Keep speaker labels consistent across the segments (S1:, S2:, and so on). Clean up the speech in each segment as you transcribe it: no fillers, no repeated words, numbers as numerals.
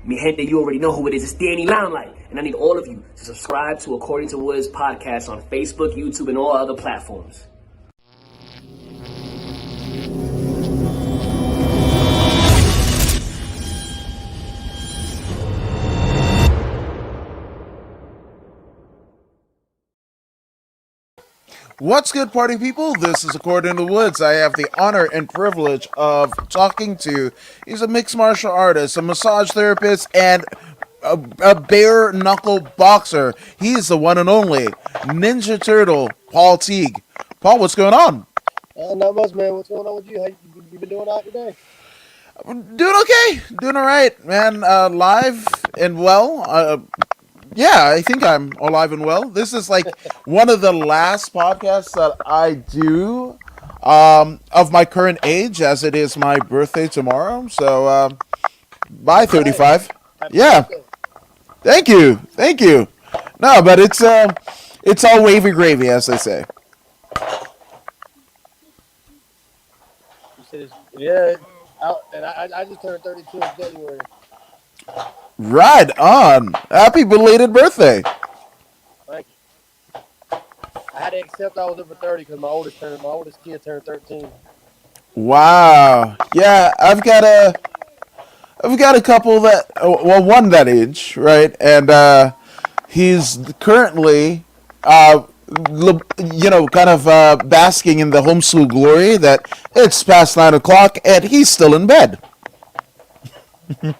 S1: Mi gente, you already know who it is. It's Danny Limelight. And I need all of you to subscribe to According to Woods podcast on Facebook, YouTube, and all other platforms.
S2: What's good, party people? This is According to Woods. I have the honor and privilege of talking to. He's a mixed martial artist, a massage therapist, and a bare knuckle boxer. He's the one and only Ninja Turtle, Paul Teague. Paul, what's going on?
S3: Not much, man. What's going on with you? How you been doing out today?
S2: Doing okay. Doing all right, man. Live and well. Yeah, I think I'm alive and well. This is like one of the last podcasts that I do of my current age, as it is my birthday tomorrow. So, bye,
S3: All right.
S2: 35.
S3: Happy
S2: Yeah,
S3: birthday.
S2: thank you. No, but it's all wavy gravy, as they say.
S3: You said it's, yeah. I just turned 32 in January.
S2: Right on. Happy belated birthday.
S3: Thank you. I had to accept I was over 30 because my oldest kid turned 13.
S2: Wow. Yeah, I've got a couple that, well, one that age, right? And he's currently, kind of basking in the homeschool glory that it's past 9 o'clock and he's still in bed.
S3: I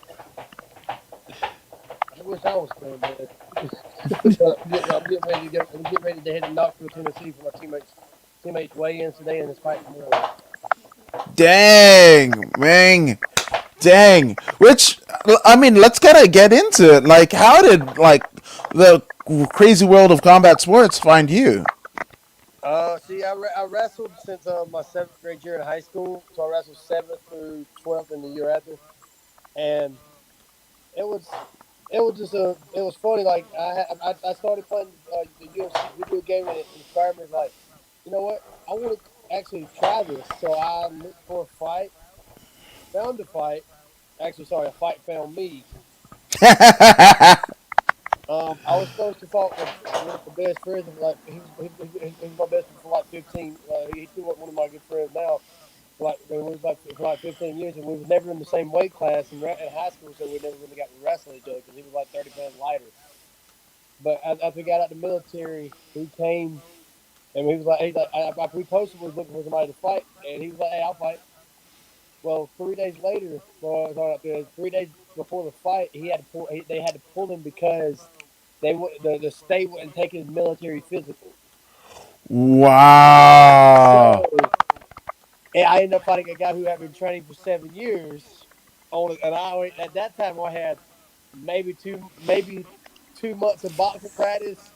S3: wish I was still in bed. I'm getting ready to head to Knoxville, Tennessee for my teammates weigh-ins today and it's fight tomorrow.
S2: Dang, man, dang. Which, I mean, let's kind of get into it. Like, how did the crazy world of combat sports find you?
S3: See, I wrestled since my seventh grade year in high school. So I wrestled seventh through 12th in the year after, and it was it was funny. Like I started playing the UFC video game and it inspired me. Like, you know what? I want to actually try this. So I looked for a fight, found a fight. Actually, sorry, a fight found me. I was supposed to fight with one of my best friends. Like he was my best friend for like 15. He's still one of my good friends now. For like 15 years, and we was never in the same weight class in high school, so we never really got to wrestle each other because he was like 30 pounds lighter. But after we got out of the military, he came and we posted was looking for somebody to fight, and he was like, "Hey, I'll fight." Well, 3 days later, well, sorry, 3 days before the fight, they had to pull him because the state wouldn't take his military physical.
S2: Wow.
S3: So and I ended up fighting a guy who had been training for 7 years. At that time I had maybe 2 months of boxing practice,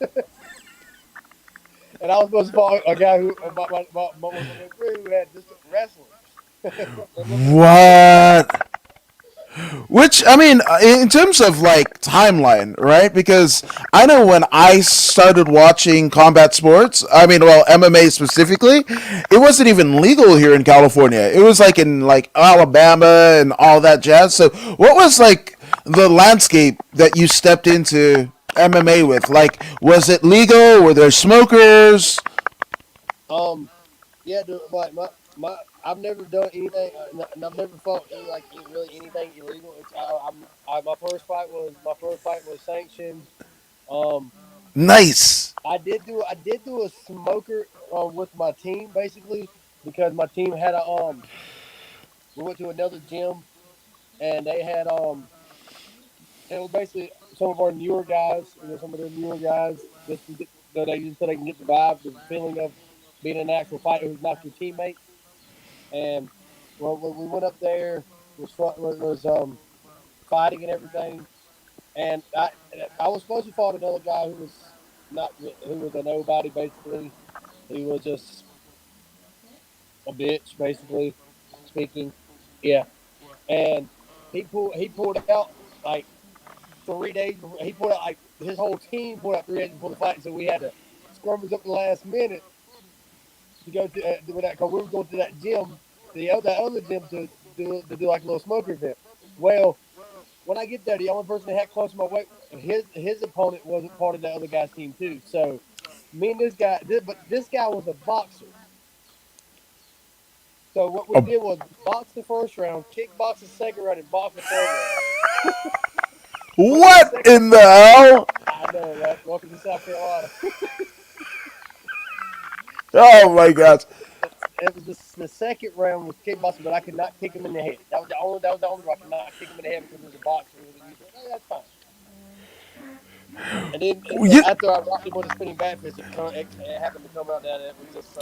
S3: and I was supposed to fight a guy one of my friends who had just wrestling.
S2: What? Which, I mean, in terms of like timeline, right? Because I know when I started watching combat sports, I mean, well, MMA specifically, it wasn't even legal here in California. It was like in like Alabama and all that jazz. So, what was like the landscape that you stepped into MMA with? Like, was it legal? Were there smokers?
S3: Um, yeah, dude, like I've never done anything, and I've never fought really anything illegal. My first fight was sanctioned. Um,
S2: Nice.
S3: I did do a smoker with my team basically because my team had a we went to another gym and they had it was basically some of our newer guys, some of their newer guys just to get so they can get the vibe, the feeling of being an actual fighter who's not your teammate. And well, when we went up there, was fighting and everything. And I was supposed to fight another guy who was not who was a nobody basically. He was just a bitch basically speaking. Yeah, and he pulled out like 3 days. He pulled out like his whole team pulled out 3 days before the fight, so we had to scrummage up the last minute to go to do that because we were going to that gym, that other gym to do like a little smoker event. Well, when I get there, the only person that had close to my weight, his opponent wasn't part of the other guy's team too. So me and this guy, but this guy was a boxer. So what we
S2: Oh,
S3: did was box the first round, kickbox the second round, and box the third round. But in the
S2: what
S3: second,
S2: in the hell?
S3: I know, right? Welcome to South Carolina.
S2: Oh my gosh.
S3: It was the second round was kickboxing, but I could not kick him in the head. That was the only one I could not kick him in the head because it was a boxer. Hey, that's fine. And then
S2: You,
S3: after I rocked him with a spinning bat fist, it happened to come out that it was just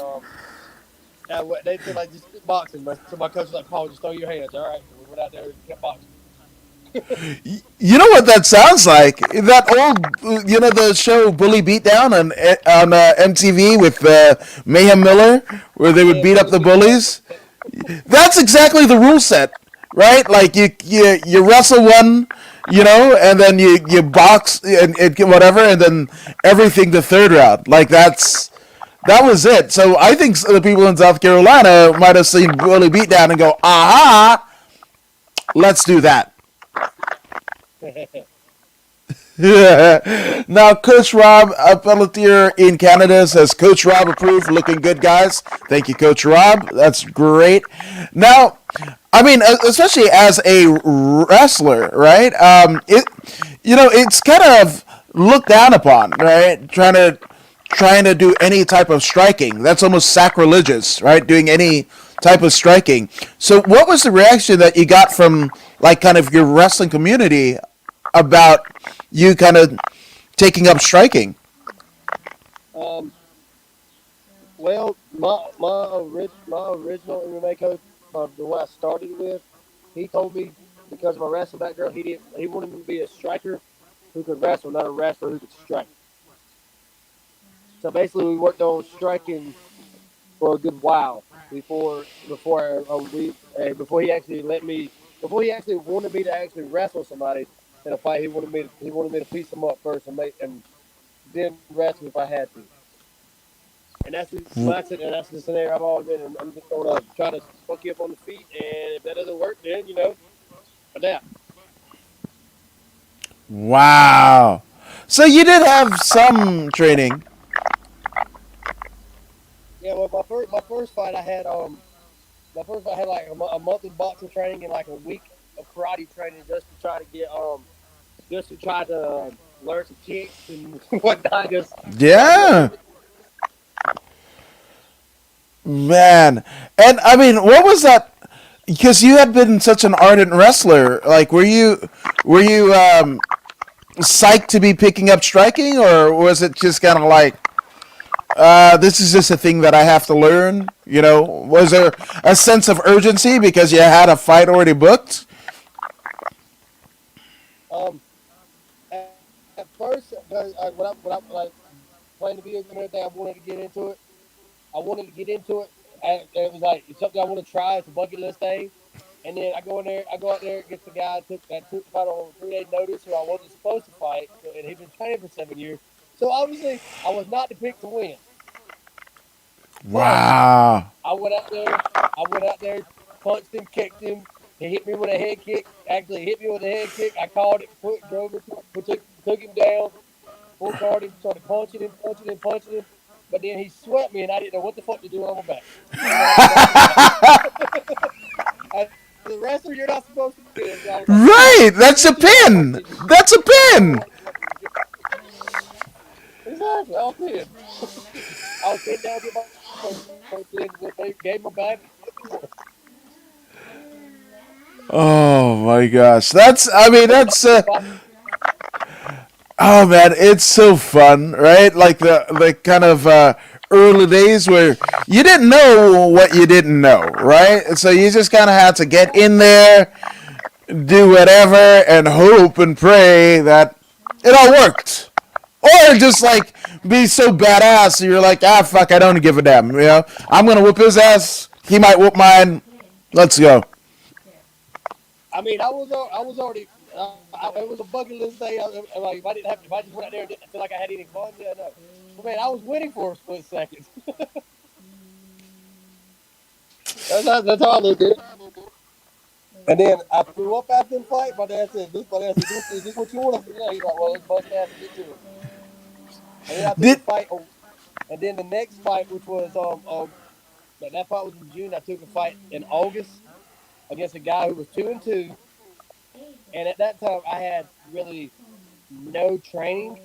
S3: they feel like just boxing. But so my coach was like, "Paul, just throw your hands, all right?" So we went out there and kept boxing.
S2: you know what that sounds like? That old, the show Bully Beatdown on MTV with Mayhem Miller, where they would
S3: Yeah,
S2: beat up
S3: bully
S2: the
S3: beat down.
S2: bullies. That's exactly the rule set, right? Like you wrestle one, and then you box and whatever, and then everything the third round. Like that was it. So I think the people in South Carolina might have seen Bully Beatdown and go, aha, let's do that. Now, Coach Rob Pelletier in Canada says, Coach Rob approved, looking good, guys. Thank you, Coach Rob. That's great. Now, I mean, especially as a wrestler, right? It's kind of looked down upon, right? Trying to do any type of striking. That's almost sacrilegious, right? Doing any type of striking. So, what was the reaction that you got from, like, kind of your wrestling community about you kind of taking up striking?
S3: um, well, my original MMA coach, the one I started with, he told me because of my wrestling background, he wanted me to be a striker who could wrestle, not a wrestler who could strike. So basically, we worked on striking for a good while before he actually he actually wanted me to actually wrestle somebody in a fight. He wanted me to piece them up first and then wrestle if I had to. And that's the mindset and that's the scenario I've always been in. I'm just gonna try to fuck you up on the feet, and if that doesn't work, then adapt.
S2: Wow. So you did have some training.
S3: Yeah, well, my first fight I had I had like a month of boxing training and like a week of karate training just to try to learn some kicks and whatnot. Just try to get a
S2: Yeah,
S3: little bit.
S2: man. And I mean, what was that? Because you had been such an ardent wrestler. Like, were you psyched to be picking up striking, or was it just kind of like, this is just a thing that I have to learn? Was there a sense of urgency because you had a fight already booked?
S3: Um, at first, when I playing the video game and everything, I wanted to get into it. I wanted to get into it. It was like it's something I want to try. It's a bucket list thing. And then I go out there against the guy that took the fight on 3 day notice, who I wasn't supposed to fight, and he'd been training for 7 years. So obviously, I was not the pick to win. But
S2: Wow.
S3: I went out there. I went out there, punched him, kicked him. He hit me with a head kick. Actually, hit me with a head kick. I called it, drove it, took him down, full guard him, started punching him, punching him, punching him. But then he swept me, and I didn't know what the fuck to do on my back. I didn't know how to get back on my back. As a wrestler, you're not supposed to do this. So I was like,
S2: Right.
S3: "What
S2: That's
S3: do I
S2: a
S3: do now?"
S2: pin. That's a pin.
S3: Exactly, I was pinned. I was pinned down to my first thing. They gave my back.
S2: Oh my gosh. That's. I mean,
S3: But
S2: that's.
S3: if I,
S2: Oh man, it's so fun, right? Like the kind of early days where you didn't know what you didn't know, right? So you just kind of had to get in there, do whatever, and hope and pray that it all worked, or just like be so badass you're like, ah, fuck, I don't give a damn. I'm gonna whoop his ass. He might whoop mine. Let's go.
S3: I mean, I was already. It was a bucket list thing. Like if I just went out there and didn't feel like I had any fun, yeah, no. But man, I was winning for a split second. That's how I looked at it. And then I threw up after the fight. My dad said, is this what you want? I said, yeah. He's like, well, let's bust ass and get to it. And then after the
S2: Did
S3: fight, and then the next fight, which was that fight was in June. I took a fight in August against a guy who was 2-2, and at that time I had really no training.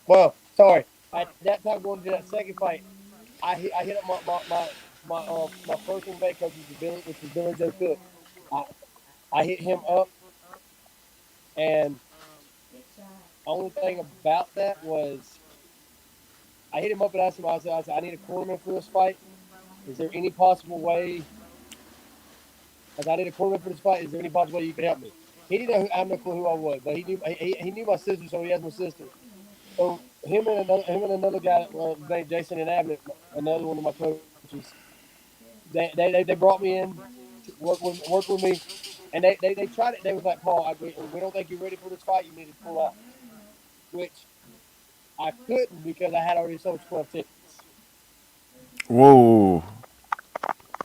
S3: Well, sorry, at that time going to that second fight, I hit up my first MMA coach, which was Billy Joe Cook. I I hit him up, and only thing about that was I hit him up and asked him. I said, I need a cornerman for this fight. Is there any possible way? I need a cornerman for this fight. Is there any possible way you can help me? He didn't know. I have no clue who I was, but he knew my sister, so he has my sister. So him and another guy named Jason and Abbott, another one of my coaches, they brought me in, work with me, and they tried it. They was like, Paul, we don't think you're ready for this fight. You need to pull out, which I couldn't because I had already sold 12 tickets.
S2: whoa.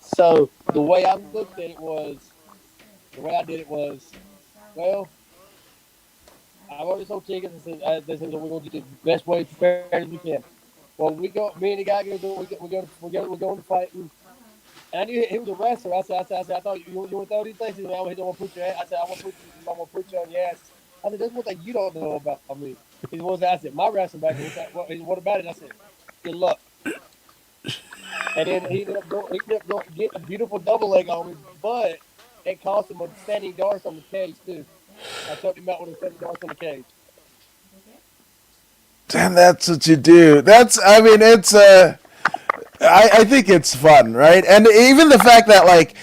S3: So the way I did it was, well, I've already sold tickets. They said we're going to do the best way prepared as we can. Well, me and the guy we go into fight, and I knew he was a wrestler. I thought you want to throw these things. He said, I don't want to put your ass. I said, I'm going to put you on your ass. I said, there's one thing you don't know about me. He was, I said, my wrestling background. He said, what about it? I said, good luck. And then he ended up getting a beautiful double leg on me, but it cost him a standing dart on the cage too. I took him out with a standing dart on the cage.
S2: Damn, that's what you do. I mean, I think it's fun, right? And even the fact that, like,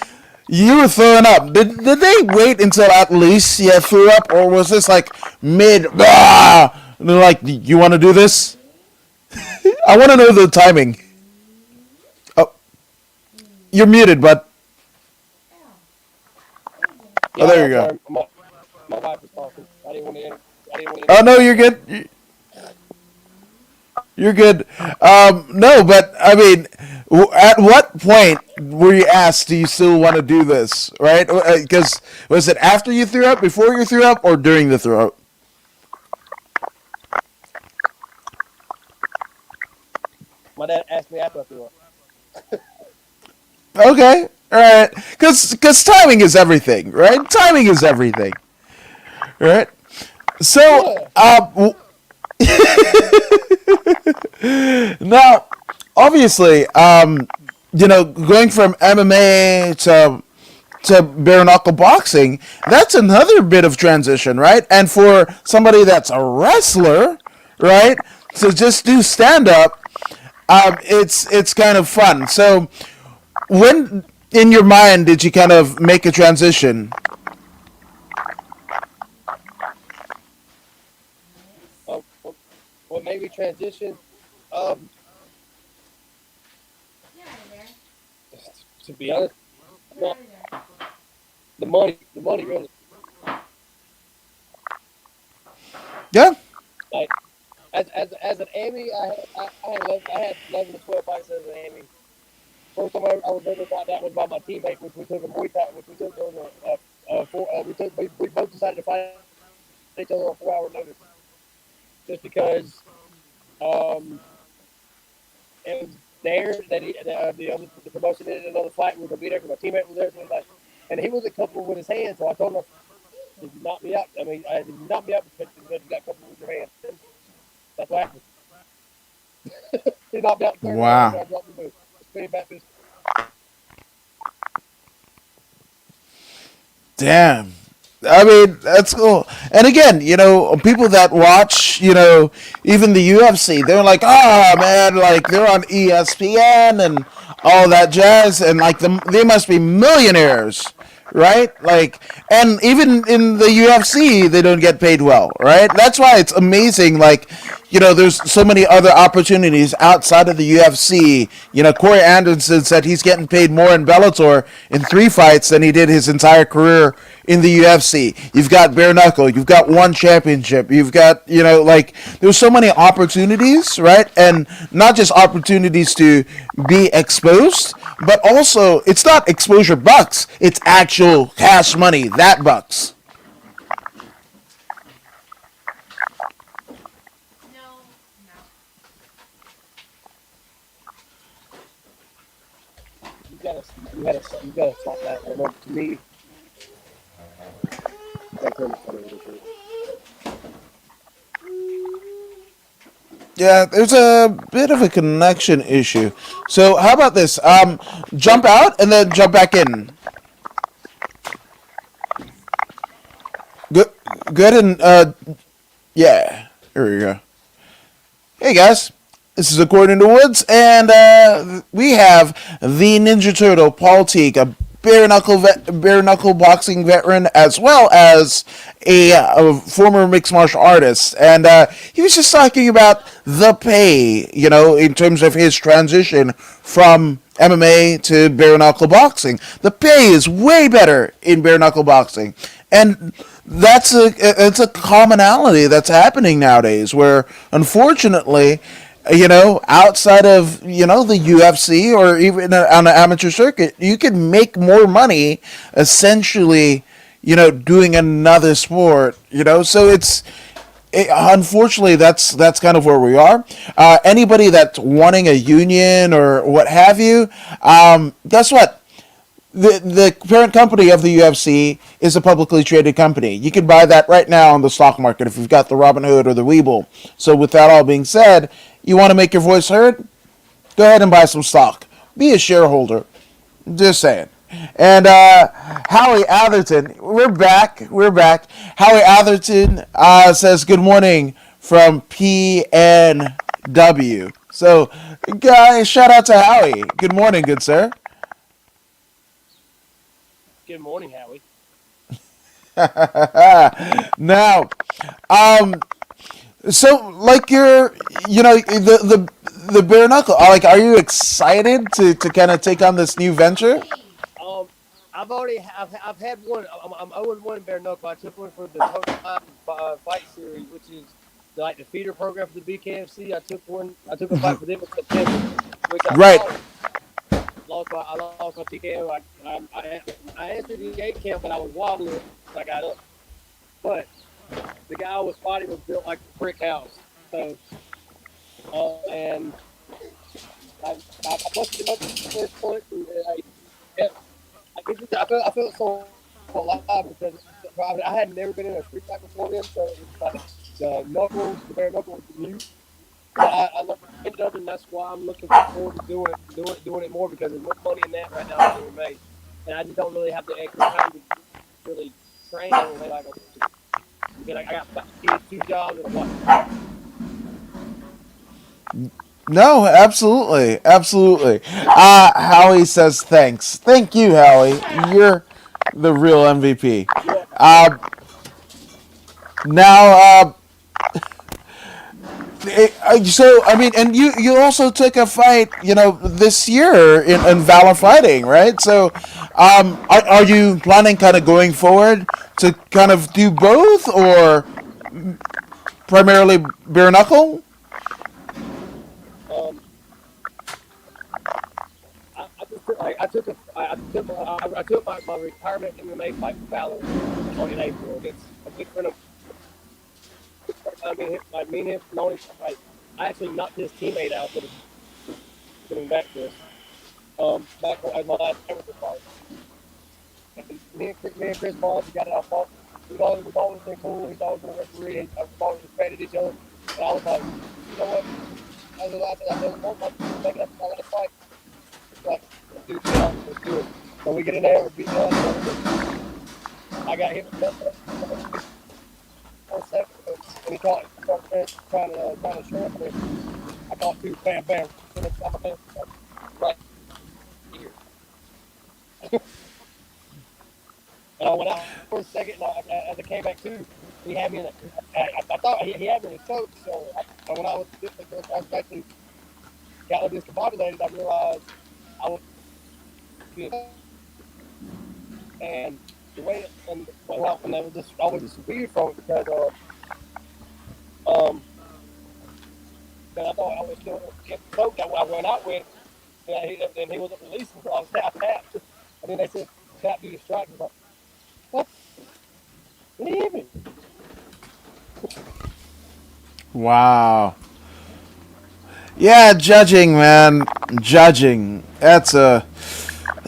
S2: you were throwing up, did they wait until at least you threw up, or was this like mid, and they're like, you want to do this? I want to know the timing. Oh, you're muted, but oh,
S3: Yeah,
S2: there you
S3: I'm
S2: go.
S3: sorry. My wife was talking. I didn't want to
S2: Oh, no,
S3: interrupt.
S2: you're good. You're good. No, but I mean, at what point were you asked, do you still want to do this, right? Because was it after you threw up, before you threw up, or during the throw up?
S3: My dad asked me after I threw up.
S2: Okay, all right. Because timing is everything, right? Timing is everything, right? So,
S3: Yeah.
S2: now, obviously, going from MMA to bare knuckle boxing, that's another bit of transition, right? And for somebody that's a wrestler, right, to just do stand up, it's kind of fun. So, when in your mind did you kind of make a transition?
S3: What made me transition? Um, to be honest, not the money. The money really.
S2: Yeah.
S3: Like as an Emmy, I had 11 to 12 fights as an Emmy. First time I was ever fought that was by my teammate, which we took a Muay Thai, which we took on we both decided to fight each other on 4 hour notice, just because um, it was there that the promotion needed another fight. We were gonna be there because my teammate was there, so like, and he wasn't comfortable with his hands, so I told him, "Did you knock me out? I mean, did you knock me out because you got comfortable with your hands?" That's what happened. He knocked me out the third round after
S2: Wow.
S3: I dropped the boot. Spinning back fist.
S2: Damn. I mean, that's cool. And again, people that watch, even the UFC, they're like, oh man, like they're on ESPN and all that jazz, and like they must be millionaires, right? Like, and even in the UFC, they don't get paid well, right? That's why it's amazing. Like, there's so many other opportunities outside of the UFC. Corey Anderson said he's getting paid more in Bellator in 3 fights than he did his entire career in the UFC. You've got bare knuckle. You've got one championship. You've got, like there's so many opportunities, right? And not just opportunities to be exposed, but also it's not exposure bucks. It's actual cash money that bucks.
S3: You gotta stop that. And to me, that's
S2: Yeah, there's a bit of a connection issue. So how about this? Jump out and then jump back in. Good, good, and yeah. Here we go. Hey guys, this is According to Woods, and we have the Ninja Turtle, Paul Teague, a bare knuckle boxing veteran, as well as a former mixed martial artist, and he was just talking about the pay, in terms of his transition from MMA to bare knuckle boxing. The pay is way better in bare knuckle boxing, and it's a commonality that's happening nowadays. Where unfortunately, outside of the UFC or even on the amateur circuit, you can make more money essentially, doing another sport. So unfortunately, that's kind of where we are. Anybody that's wanting a union or what have you, guess what? The parent company of the UFC is a publicly traded company. You can buy that right now on the stock market if you've got the Robinhood or the Webull. So with that all being said, you want to make your voice heard? Go ahead and buy some stock. Be a shareholder. Just saying. And Howie Atherton, we're back. We're back. Howie Atherton says good morning from PNW. So, guys, shout out to Howie. Good morning, good sir.
S3: good morning, Howie.
S2: Now, so like the bare knuckle. Like, are you excited to kind of take on this new venture?
S3: Um, I've had one. I'm 0-1 bare knuckle. I took one for the Total Fight Series, which is like the feeder program for the BKFC. I took one. I took a fight for them in September, which I
S2: Right.
S3: lost my TKO. I entered the 8 count, but I was wobbling. So I got up. But the guy I was fighting was built like a brick house. So, and I busted him up at the first point. And yeah, I felt so alive because I had never been in a street fight before then. So it was like the bare knuckles was new. I ended up, and that's why I'm looking forward to doing it more because there's more money in that right now than MMA, and I just don't really have the extra time to really train MMA like I want to. Because I got 2 jobs and what.
S2: No, absolutely, absolutely. Howie says thanks. Thank you, Howie. You're the real MVP.
S3: Yeah,
S2: Uh, now, so I mean, and you also took a fight, this year in Valor Fighting, right? So, are you planning kind of going forward to kind of do both, or primarily bare knuckle?
S3: um, I just took, like, I took my retirement MMA fight for Valor in April against a good friend of me and him, like I actually knocked his teammate out for the getting back to us. Back at my last amateur fight. And me and Chris Barnes, we got it off. We've always been cool. He's always been a referee. We've always respected each other. And I was like, you know what? As a last, I don't want my making up my last fight. It's like, let's do it. So we get in there, we beat up. I got hit with that. 1 second, and he caught trying to shrimp me. I caught 2, bam, bam, right here. And I went out for a second, and as I came back to, he had me in I thought he had me in a choke, so when I was actually got discombobulated, I realized I was being, and the way and that was just always just weird from it because um that I thought I was still kept the coach that I went out with. And he wasn't releasing, so I was tapped. And then they said tap due to strike. I was like, what? Leave me.
S2: Wow. Yeah, judging, man. Judging. That's a.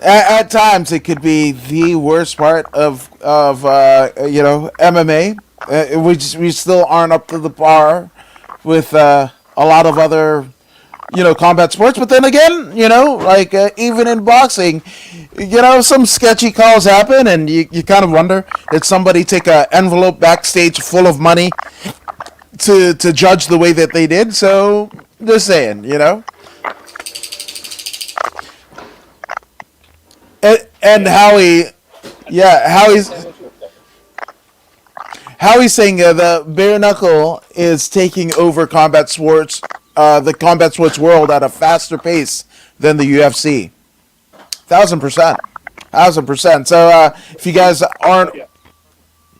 S2: At times, it could be the worst part of MMA. We still aren't up to the par with a lot of other combat sports. But then again, like even in boxing, some sketchy calls happen, and you kind of wonder, did somebody take an envelope backstage full of money to judge the way that they did? So just saying. And
S3: Yeah,
S2: Howie, yeah,
S3: I understand what you were saying.
S2: Howie's saying the bare knuckle is taking over the combat sports world at a faster pace than the UFC. 1,000%, 1,000%. So if you guys aren't,
S3: Oh yeah.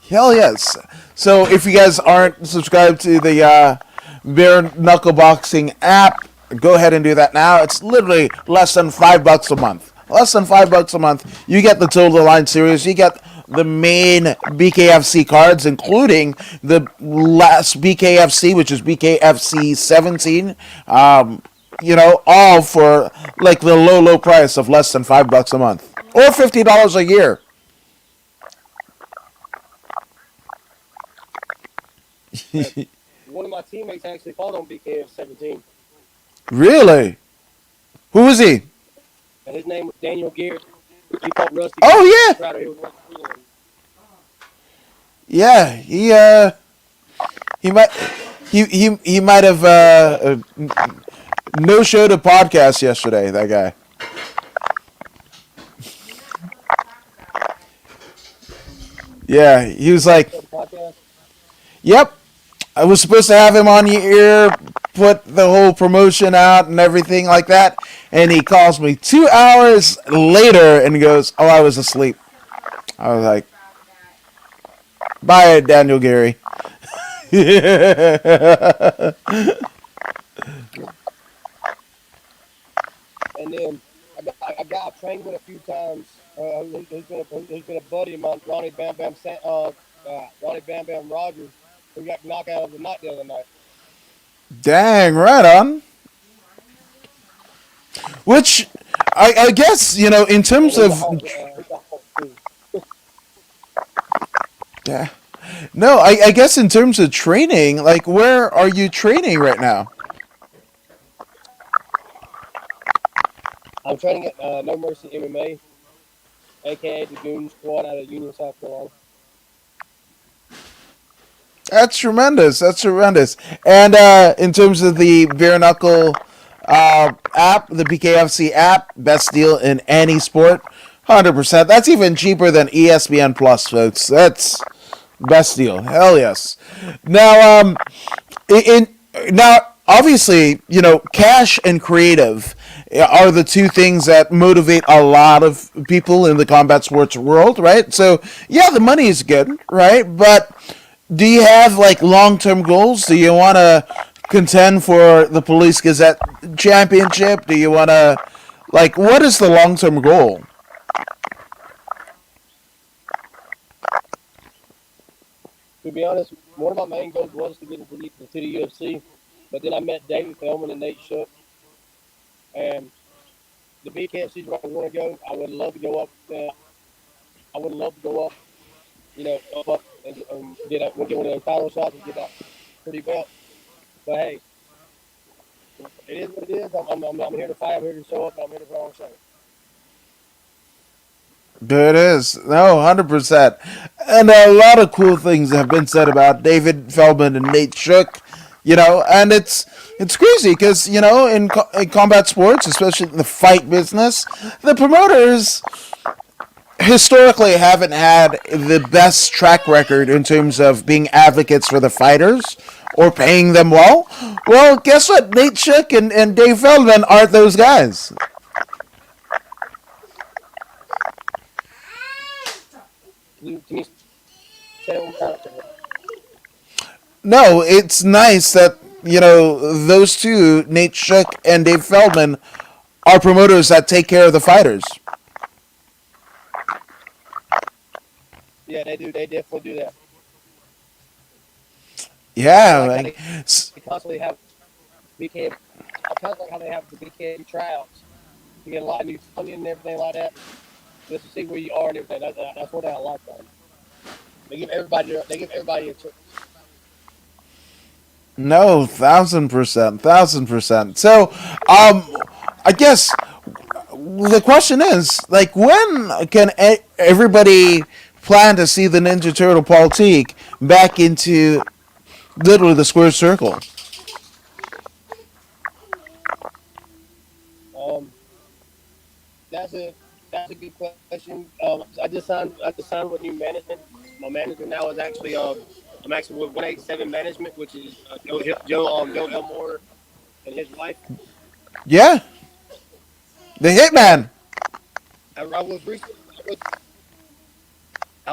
S2: hell yes. So if you guys aren't subscribed to the Bare Knuckle Boxing app, go ahead and do that now. It's literally less than $5 a month. Less than $5 a month. You get the Total Line series. You get the main BKFC cards, including the last BKFC, which is BKFC 17. All for like the low price of less than $5 a month or $50 a year.
S3: And one of my teammates actually fought on BKF 17,
S2: Really? Who is he?
S3: and his name was Daniel Garrett. He fought Rusty
S2: Oh yeah,
S3: Crowder. He was one of the
S2: yeah. He might he might have no showed a podcast yesterday. That guy. Yeah, he was like,
S3: podcast.
S2: "Yep, I was supposed to have him on here, put the whole promotion out and everything like that." And he calls me 2 hours later and goes, "Oh, I was asleep." I was like, "Bye, Daniel Gary."
S3: And then I got trained with a few times. Who's been a buddy of mine, Ronnie Bam Bam Rogers, who got knocked out of the night the other night.
S2: Dang, right on. Which I guess in
S3: And
S2: terms
S3: he's a
S2: of
S3: Hawk. He's a Hawk too.
S2: yeah, no, I guess in terms of training, like where are you training right now?
S3: I'm training at No Mercy MMA, aka the Goon Squad out of Union, South Carolina.
S2: That's tremendous. That's tremendous. And in terms of the bare knuckle app, the BKFC app, best deal in any sport, 100%. That's even cheaper than ESPN Plus, folks. That's best deal. Hell yes. Now, now obviously, cash and creative are the two things that motivate a lot of people in the combat sports world, right? So yeah, the money is good, right? But do you have like long-term goals? Do you want to contend for the Police Gazette championship? Do you want to like what is the long-term goal?
S3: To be honest, one of my main goals was to get into the UFC, but then I met David Feldman and Nate Shook, and the BKFC where I want to go. I would love to go up. I would love to go up. Up and get one of those title shots and get that pretty belt. But hey, it is what it is. I'm here to fight. I'm here to show up. I'm here to put on a show.
S2: There it is. No, 100%. And a lot of cool things have been said about David Feldman and Nate Shook, and it's crazy because, in combat sports, especially in the fight business, the promoters historically haven't had the best track record in terms of being advocates for the fighters or paying them well. Well, guess what? Nate Shook and Dave Feldman aren't those guys.
S3: Can you say it one more time?
S2: No, it's nice that those two, Nate Shook and Dave Feldman, are promoters that take care of the fighters.
S3: Yeah, they do. They definitely do that. I
S2: Yeah,
S3: like how
S2: like,
S3: they constantly have big head. I kind of like how they have the big head tryouts to get a lot of new talent and everything like that, just to see where you are and everything. That's what I like about them. They give everybody a chance.
S2: no, 1,000%, 1,000%. So, I guess the question is, like, when can everybody plan to see the Ninja Turtle Paul Teague back into literally the square circle?
S3: Um, that's a that's a good question. I just signed with new management. My manager now is actually I'm actually with 187 Management, which is Joe Elmore and his wife.
S2: Yeah, the
S3: And
S2: Hitman.
S3: I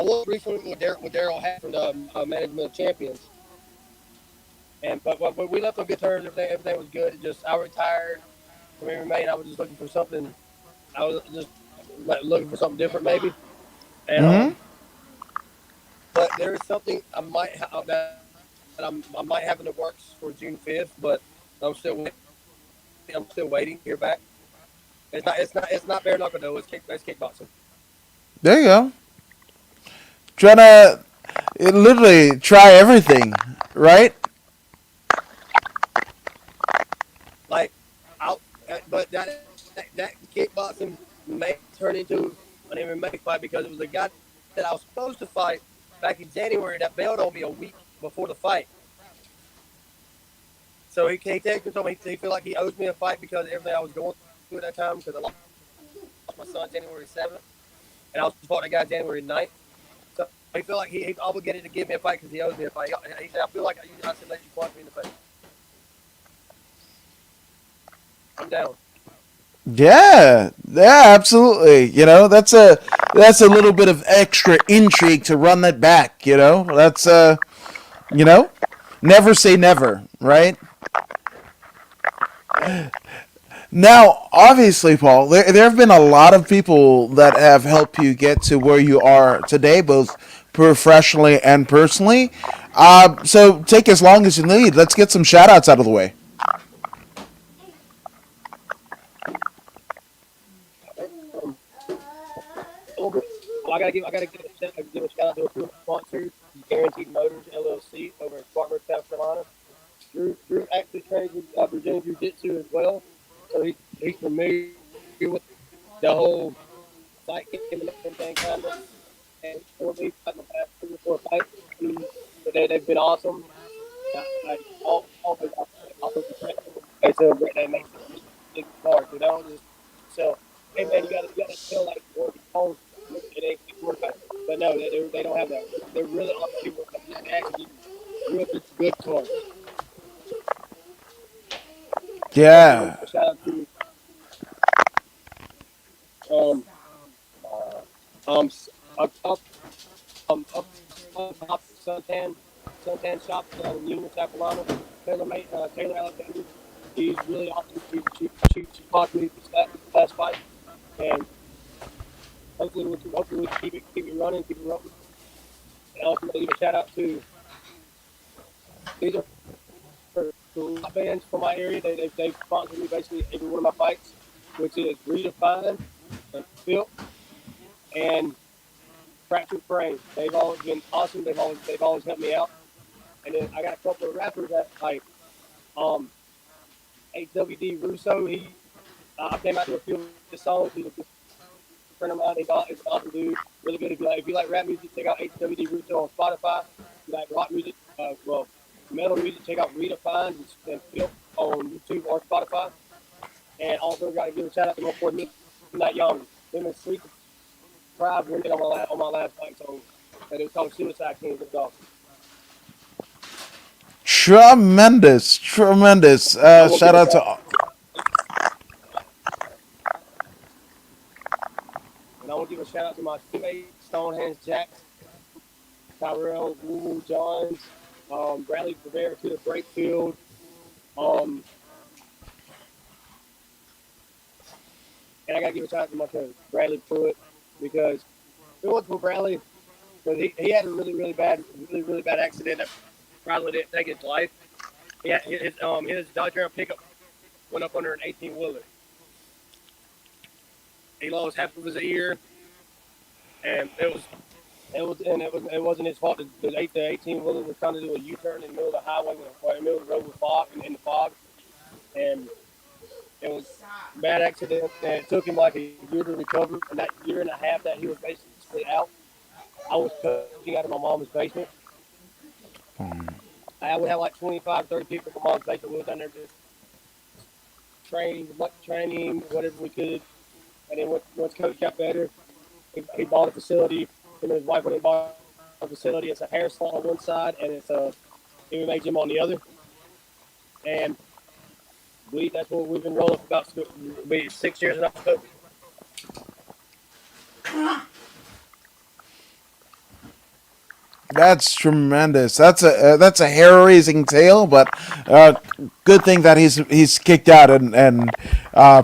S3: was recently with Daryl Hack from the Management of Champions, and but we left on good terms. Everything was good. It just I retired from MMA, and I was just looking for something. I was just looking for something different, maybe. And
S2: Hmm.
S3: but there is something I might have in the works for June 5th, but I'm still waiting to hear back. It's not bare knuckle though. It's kickboxing.
S2: There you go. Trying to literally try everything, right?
S3: Like but that kickboxing may turn into an MMA fight because it was a guy that I was supposed to fight back in January that bailed on me a week before the fight. So he texted me, told me he feel like he owes me a fight because of everything I was going through at that time because I lost my son January 7th and I was supposed to fight that guy January 9th. So he felt like he's obligated to give me a fight because he owes me a fight. He said, I feel like I should let you punch me in the face. I'm down.
S2: Yeah, yeah, absolutely. That's a little bit of extra intrigue to run that back. That's you know, never say never, right?
S3: Right.
S2: Now, obviously, Paul, there have been a lot of people that have helped you get to where you are today, both professionally and personally. So take as long as you need. Let's get some shout outs out of the way.
S3: Um, I gotta give a shout out to a few sponsors. Guaranteed Motors LLC over in Spartanburg, South Carolina. Drew actually trains with Virginia Jiu Jitsu as well, so he's familiar with the whole fight game and everything kind of. And for me, like my past 3 or 4 fights, they've been awesome. Like all been awesome. Also, they celebrate. They make big cards. They don't just sell. Hey man, you gotta sell like or phones. It ain't worth it. But no, they don't have that. They're really awesome people. They actually give real good cards. Also, want to
S2: Yeah.
S3: give a shout out to um um up up up top suntan shops down in Union, South Carolina. Taylor Alexander. He's really awesome. She taught me this last fight, and hopefully we can keep it running, keep it rolling. And also want to give a shout out to these are the bands from my area. They've sponsored me basically every one of my fights, which is Redefine and Phil and Fractured Frame. They've always been awesome. They've always helped me out. And then I got a couple of rappers that like um HWD Russo. I came out to a few of his songs. He's a good friend of mine. He's an awesome dude. Really good. If you like rap music, check out HWD Russo on Spotify. If you like rock music, metal music, check out Redefined and Phil on YouTube or Spotify. And also got to give a shout out to my boy Midnight Young. Him and Sleep Tribe went on my last fight song. And it was called Suicide Kings. It was awesome.
S2: Tremendous, tremendous.
S3: And I will
S2: Shout
S3: give a
S2: out
S3: shout
S2: to.
S3: and I want to give a shout out to my teammate Stonehands Jack. Tyrell Woo Johns, Bradley Rivera to the Breakfield. Um, and I got to give a shout out to my coach, Bradley Pruitt, because if it wasn't for Bradley, because he had a really bad accident that probably didn't take his life. His Dodge Ram pickup went up under an 18-wheeler. He lost half of his ear, and it wasn't his fault. The 18-wheeler was trying to do a U-turn in the middle of the highway, in the middle of the road with fog, in the fog, and it was a bad accident. And it took him like a year to recover, and that year and a half that he was basically out, I was coaching out of my mom's basement. I would have like 25, 30 people in my mom's basement. We was down there just training, whatever we could. And then once Coach got better, he bought a facility. Him and his wife went and bought a facility. It's a hair salon on one side, and it's a MMA gym on the other. And that's what we've been rolling for about 6 years now.
S2: That's tremendous. That's a hair raising tale, but good thing that he's kicked out and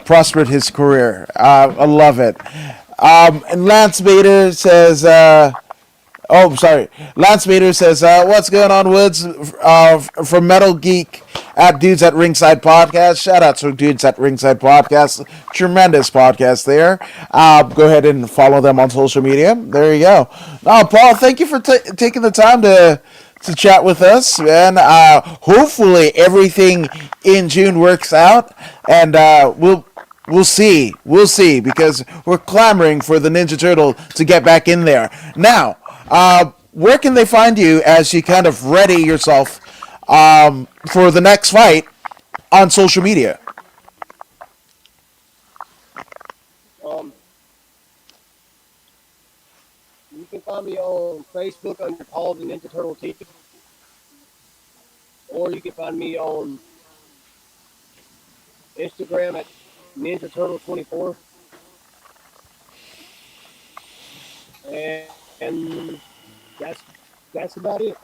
S2: prospered his career. I love it. And Lance Bader says. Oh, sorry. Lance Bader says, what's going on, Woods? From Metal Geek at Dudes at Ringside Podcast. Shout out to Dudes at Ringside Podcast. Tremendous podcast there. Go ahead and follow them on social media. There you go. Now, Paul, thank you for taking the time to chat with us. And hopefully everything in June works out. And We'll see. We'll see, because we're clamoring for the Ninja Turtle to get back in there. Now, where can they find you as you kind of ready yourself for the next fight on social media?
S3: You can find me on Facebook under Paul the Ninja Turtle Teague, or you can find me on Instagram at Ninja Turtle 24, and that's about it.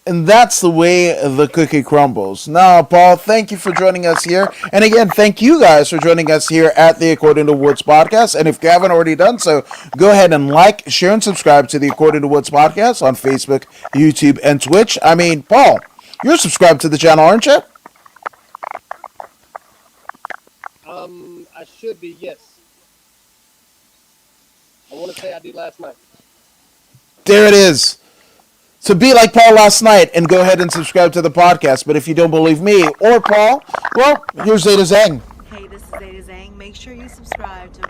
S2: And that's the way the cookie crumbles. Now, Paul, thank you for joining us here. And again, thank you guys for joining us here at the According to Woods podcast. And if you haven't already done so, go ahead and like, share, and subscribe to the According to Woods podcast on Facebook, YouTube, and Twitch. I mean, Paul, you're subscribed to the channel, aren't you?
S3: I should be, yes. I want to say I did last night.
S2: There it is. So be like Paul last night and go ahead and subscribe to the podcast. But if you don't believe me or Paul, well, here's Zeta Zhang.
S4: Hey, this is Zeta Zhang. Make sure you subscribe to